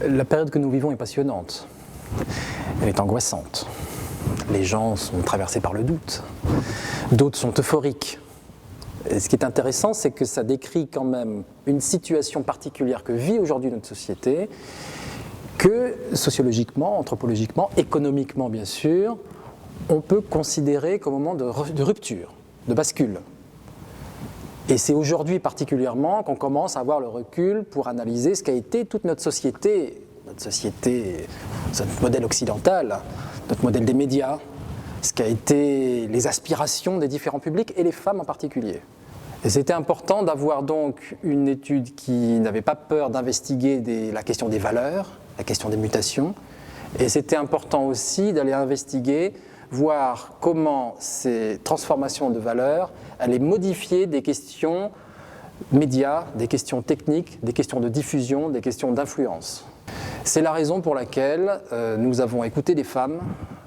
La période que nous vivons est passionnante, elle est angoissante. Les gens sont traversés par le doute, d'autres sont euphoriques. Et ce qui est intéressant, c'est que ça décrit quand même une situation particulière que vit aujourd'hui notre société, que sociologiquement, anthropologiquement, économiquement bien sûr, on peut considérer comme un moment de rupture, de bascule. Et c'est aujourd'hui particulièrement qu'on commence à avoir le recul pour analyser ce qu'a été toute notre société, notre modèle occidental, notre modèle des médias, ce qu'a été les aspirations des différents publics et les femmes en particulier. Et c'était important d'avoir donc une étude qui n'avait pas peur d'investiguer la question des valeurs, la question des mutations, et c'était important aussi d'aller investiguer, voir comment ces transformations de valeurs allaient modifier des questions médias, des questions techniques, des questions de diffusion, des questions d'influence. C'est la raison pour laquelle nous avons écouté des femmes,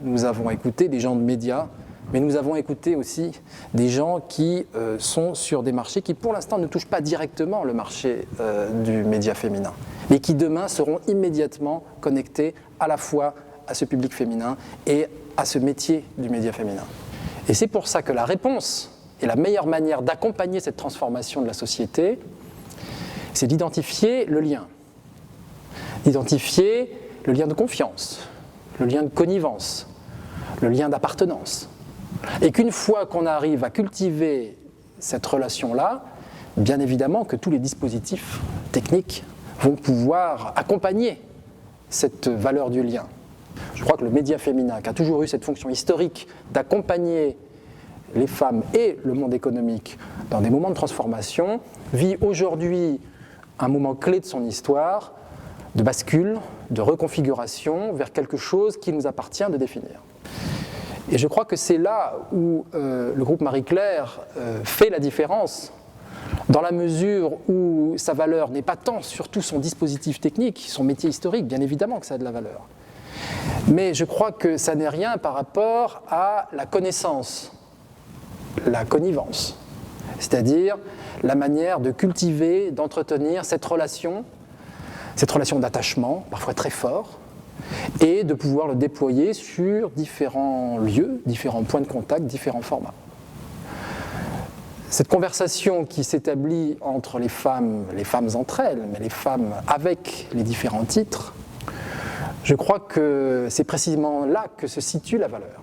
nous avons écouté des gens de médias, mais nous avons écouté aussi des gens qui sont sur des marchés qui pour l'instant ne touchent pas directement le marché du média féminin, mais qui demain seront immédiatement connectés à la fois à ce public féminin et à ce métier du média féminin. Et c'est pour ça que la réponse et la meilleure manière d'accompagner cette transformation de la société, c'est d'identifier le lien. D'identifier le lien de confiance, le lien de connivence, le lien d'appartenance. Et qu'une fois qu'on arrive à cultiver cette relation-là, bien évidemment que tous les dispositifs techniques vont pouvoir accompagner cette valeur du lien. Je crois que le média féminin, qui a toujours eu cette fonction historique d'accompagner les femmes et le monde économique dans des moments de transformation, vit aujourd'hui un moment clé de son histoire, de bascule, de reconfiguration vers quelque chose qui nous appartient de définir. Et je crois que c'est là où le groupe Marie-Claire fait la différence, dans la mesure où sa valeur n'est pas tant surtout son dispositif technique, son métier historique, bien évidemment que ça a de la valeur. Mais je crois que ça n'est rien par rapport à la connaissance, la connivence, c'est-à-dire la manière de cultiver, d'entretenir cette relation d'attachement, parfois très fort, et de pouvoir le déployer sur différents lieux, différents points de contact, différents formats. Cette conversation qui s'établit entre les femmes entre elles, mais les femmes avec les différents titres, je crois que c'est précisément là que se situe la valeur.